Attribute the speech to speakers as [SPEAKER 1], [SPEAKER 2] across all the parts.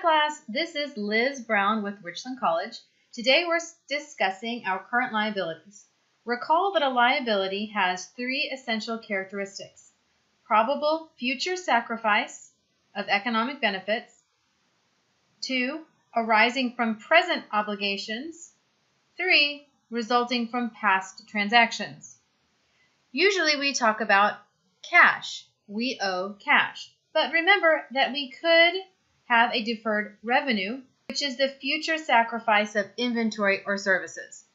[SPEAKER 1] class, this is Liz Brown with Richland College. Today we're discussing our current liabilities. Recall that a liability has three essential characteristics: probable future sacrifice of economic benefits, 2, arising from present obligations, 3, resulting from past transactions. Usually we talk about cash. We owe cash. But remember that we could have a deferred revenue, which is the future sacrifice of inventory or services.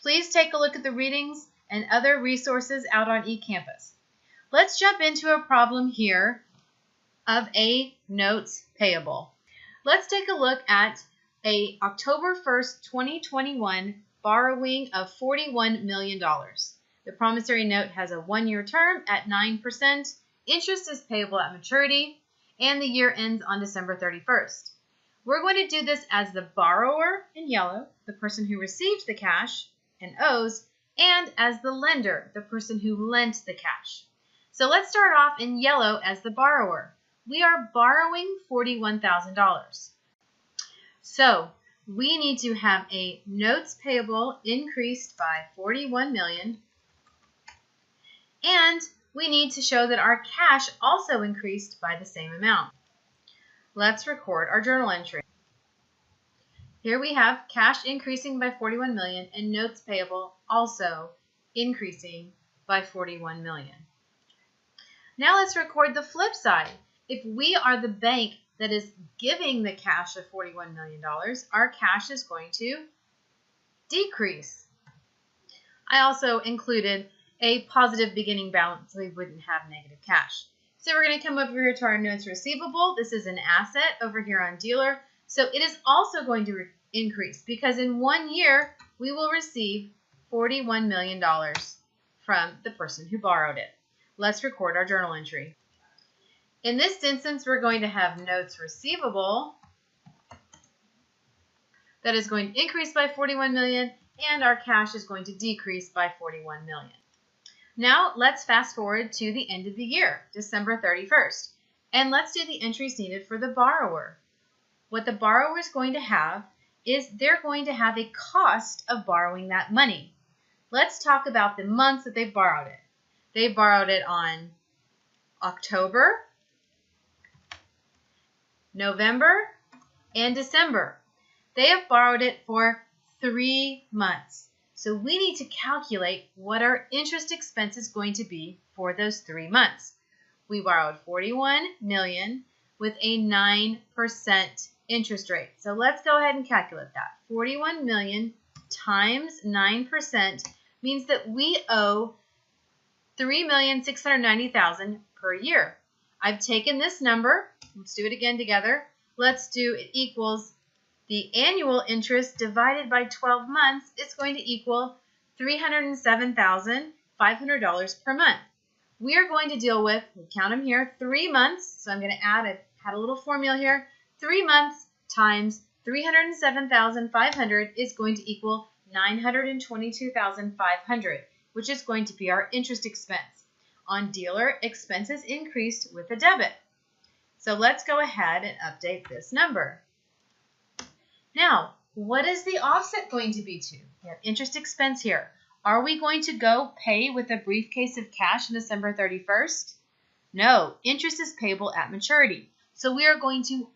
[SPEAKER 1] Please take a look at the readings and other resources out on eCampus. Let's jump into a problem here of a notes payable. Let's take a look at a October 1st, 2021 borrowing of $41 million. The promissory note has a one-year term at 9%. Interest is payable at maturity, and the year ends on December 31st. We're going to do this as the borrower in yellow, the person who received the cash and owes, and as the lender, the person who lent the cash. So let's start off in yellow as the borrower. We are borrowing $41,000. So we need to have a notes payable increased by $41 million, and we need to show that our cash also increased by the same amount. Let's record our journal entry. Here we have cash increasing by $41 million and notes payable also increasing by $41 million. Now let's record the flip side. If we are the bank that is giving the cash of $41 million, our cash is going to decrease. I also included a positive beginning balance so we wouldn't have negative cash. So we're going to come over here to our notes receivable. This is an asset over here on dealer. So it is also going to increase because in 1 year we will receive $41 million from the person who borrowed it. Let's record our journal entry. In this instance, we're going to have notes receivable that is going to increase by $41 million, and our cash is going to decrease by $41 million. Now, let's fast forward to the end of the year, December 31st, and let's do the entries needed for the borrower. What the borrower is going to have is they're going to have a cost of borrowing that money. Let's talk about the months that they borrowed it. They borrowed it on October, November, and December. They have borrowed it for 3 months. So we need to calculate what our interest expense is going to be for those 3 months. We borrowed $41 million with a 9% interest rate. So let's go ahead and calculate that. $41 million times 9% means that we owe $3,690,000 per year. I've taken this number. Let's do it again together. Let's do it equals the annual interest divided by 12 months is going to equal $307,500 per month. We are going to deal with, we count them here, 3 months. So I'm going to add a little formula here. 3 months times $307,500 is going to equal $922,500, which is going to be our interest expense. On dealer, expenses increased with a debit. So let's go ahead and update this number. Now, what is the offset going to be to? We have interest expense here. Are we going to go pay with a briefcase of cash on December 31st? No, interest is payable at maturity. So we are going to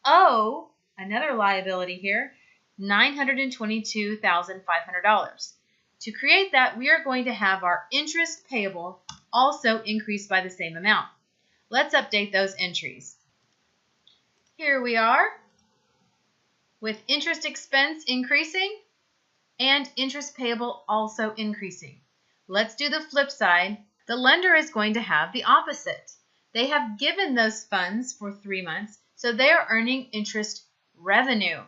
[SPEAKER 1] owe, another liability here, $922,500. To create that, we are going to have our interest payable also increase by the same amount. Let's update those entries. Here we are, with interest expense increasing and interest payable also increasing. Let's do the flip side. The lender is going to have the opposite. They have given those funds for 3 months, so they are earning interest revenue.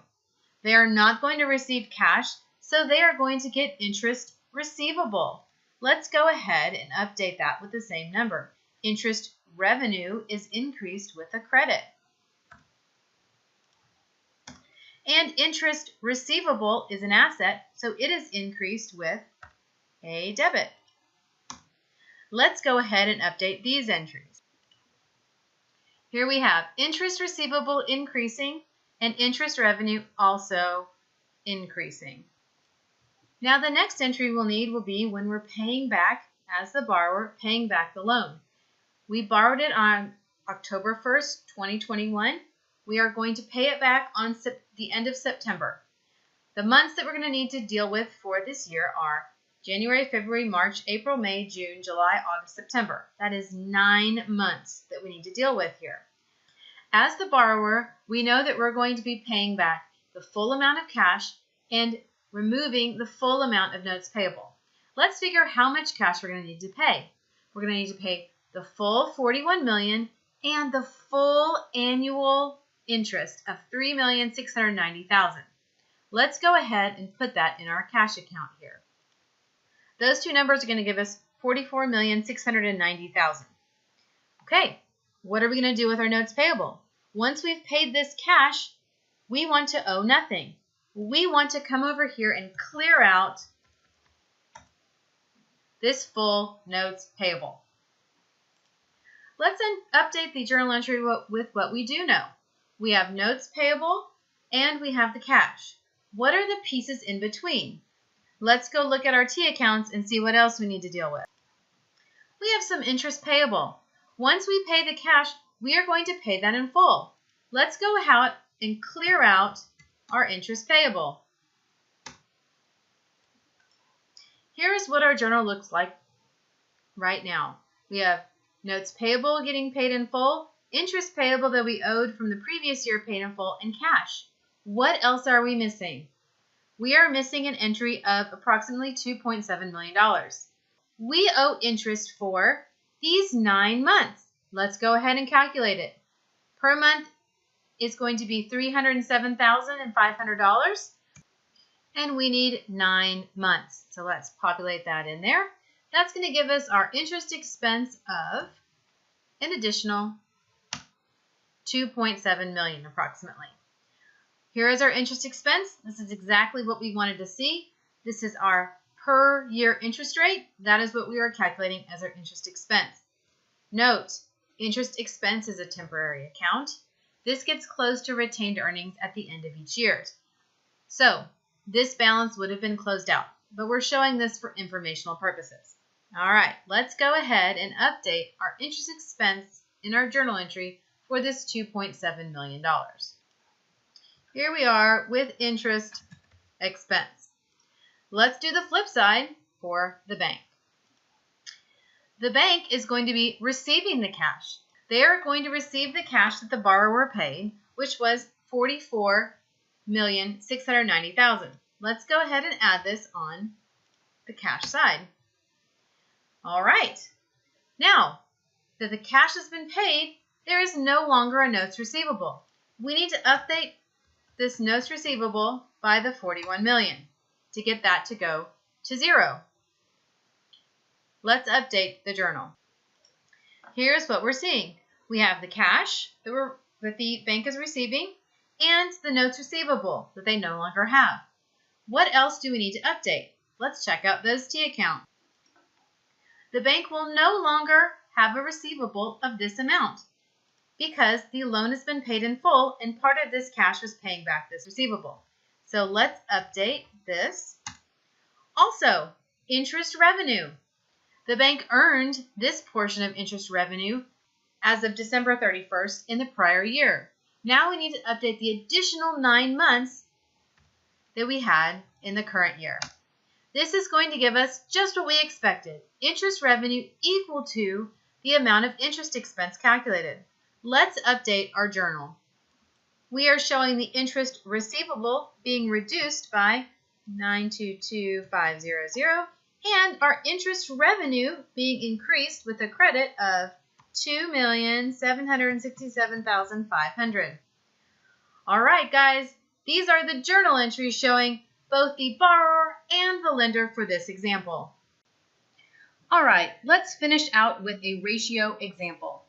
[SPEAKER 1] They are not going to receive cash, so they are going to get interest receivable. Let's go ahead and update that with the same number. Interest revenue is increased with a credit. And interest receivable is an asset, so it is increased with a debit. Let's go ahead and update these entries. Here we have interest receivable increasing and interest revenue also increasing. Now the next entry we'll need will be when we're paying back, as the borrower, paying back the loan. We borrowed it on October 1st, 2021. We are going to pay it back on the end of September. The months that we're going to need to deal with for this year are January, February, March, April, May, June, July, August, September. That is 9 months that we need to deal with here. As the borrower, we know that we're going to be paying back the full amount of cash and removing the full amount of notes payable. Let's figure how much cash we're going to need to pay. We're going to need to pay the full $41 million and the full annual interest of $3,690,000. Let's go ahead and put that in our cash account here. Those two numbers are going to give us $44,690,000. Okay, what are we going to do with our notes payable? Once we've paid this cash, we want to owe nothing. We want to come over here and clear out this full notes payable. Let's update the journal entry with what we do know. We have notes payable and we have the cash. What are the pieces in between? Let's go look at our T accounts and see what else we need to deal with. We have some interest payable. Once we pay the cash, we are going to pay that in full. Let's go ahead and clear out our interest payable. Here is what our journal looks like right now. We have notes payable getting paid in full, interest payable that we owed from the previous year paid in full, and cash. What else are we missing? We are missing an entry of approximately $2.7 million. We owe interest for these 9 months. Let's go ahead and calculate it. Per month is going to be $307,500, and we need 9 months. So let's populate that in there. That's going to give us our interest expense of an additional $2.7 million approximately. Here is our interest expense. This is exactly what we wanted to see. This is our per year interest rate. That is what we are calculating as our interest expense. Note, interest expense is a temporary account. This gets closed to retained earnings at the end of each year. So this balance would have been closed out, but we're showing this for informational purposes. All right, let's go ahead and update our interest expense in our journal entry for this $2.7 million. Here we are with interest expense. Let's do the flip side for the bank. The bank is going to be receiving the cash. They are going to receive the cash that the borrower paid, which was $44,690,000. Let's go ahead and add this on the cash side. All right. Now that the cash has been paid, there is no longer a notes receivable. We need to update this notes receivable by the $41 million to get that to go to zero. Let's update the journal. Here's what we're seeing. We have the cash that the bank is receiving and the notes receivable that they no longer have. What else do we need to update? Let's check out those T account. The bank will no longer have a receivable of this amount because the loan has been paid in full and part of this cash was paying back this receivable. So let's update this. Also, interest revenue. The bank earned this portion of interest revenue as of December 31st in the prior year. Now we need to update the additional 9 months that we had in the current year. This is going to give us just what we expected. Interest revenue equal to the amount of interest expense calculated. Let's update our journal. We are showing the interest receivable being reduced by $922,500 and our interest revenue being increased with a credit of $2,767,500. All right, guys, these are the journal entries showing both the borrower and the lender for this example. All right, let's finish out with a ratio example.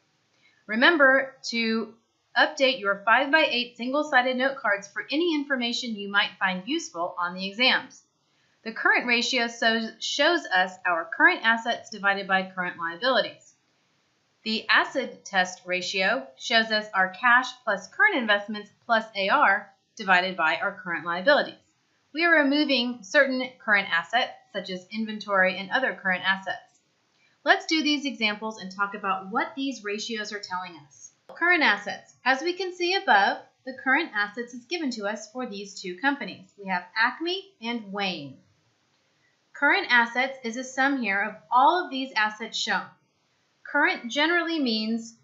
[SPEAKER 1] Remember to update your 5x8 single-sided note cards for any information you might find useful on the exams. The current ratio shows us our current assets divided by current liabilities. The acid test ratio shows us our cash plus current investments plus AR divided by our current liabilities. We are removing certain current assets, such as inventory and other current assets. Let's do these examples and talk about what these ratios are telling us. Current assets. As we can see above, the current assets is given to us for these two companies. We have Acme and Wayne. Current assets is a sum here of all of these assets shown. Current generally means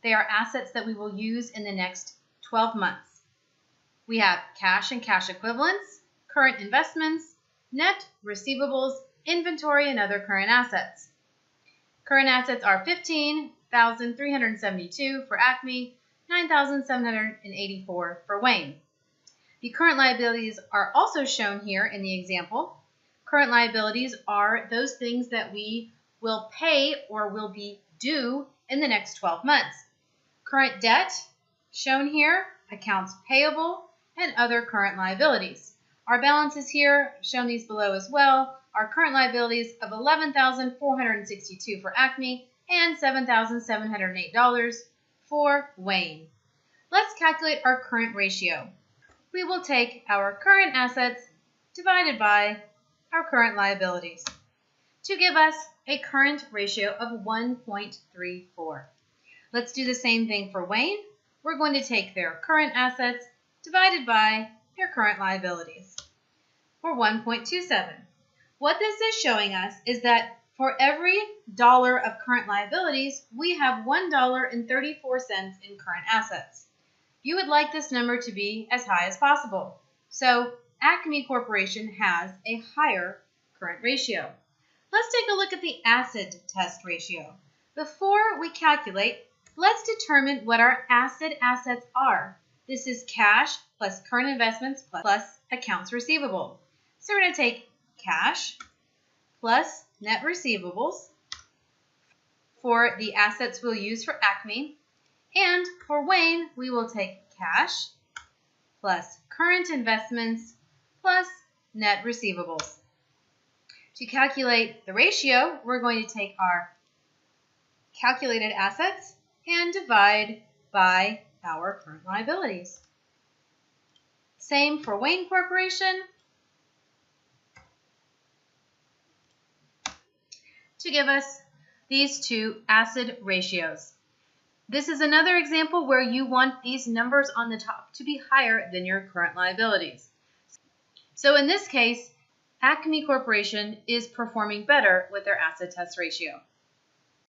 [SPEAKER 1] they are assets that we will use in the next 12 months. We have cash and cash equivalents, current investments, net receivables, inventory, and other current assets. Current assets are $15,372 for Acme, $9,784 for Wayne. The current liabilities are also shown here in the example. Current liabilities are those things that we will pay or will be due in the next 12 months. Current debt, shown here, accounts payable, and other current liabilities. Our balances here, shown these below as well, are current liabilities of $11,462 for Acme and $7,708 for Wayne. Let's calculate our current ratio. We will take our current assets divided by our current liabilities to give us a current ratio of 1.34. Let's do the same thing for Wayne. We're going to take their current assets divided by their current liabilities for 1.27. What this is showing us is that for every dollar of current liabilities, we have $1.34 in current assets. You would like this number to be as high as possible. So Acme Corporation has a higher current ratio. Let's take a look at the acid test ratio. Before we calculate, let's determine what our acid assets are. This is cash plus current investments plus accounts receivable. So we're going to take cash plus net receivables for the assets we'll use for Acme. And for Wayne, we will take cash plus current investments plus net receivables. To calculate the ratio, we're going to take our calculated assets and divide by our current liabilities. Same for Wayne Corporation to give us these two acid ratios. This is another example where you want these numbers on the top to be higher than your current liabilities. So in this case, Acme Corporation is performing better with their acid test ratio.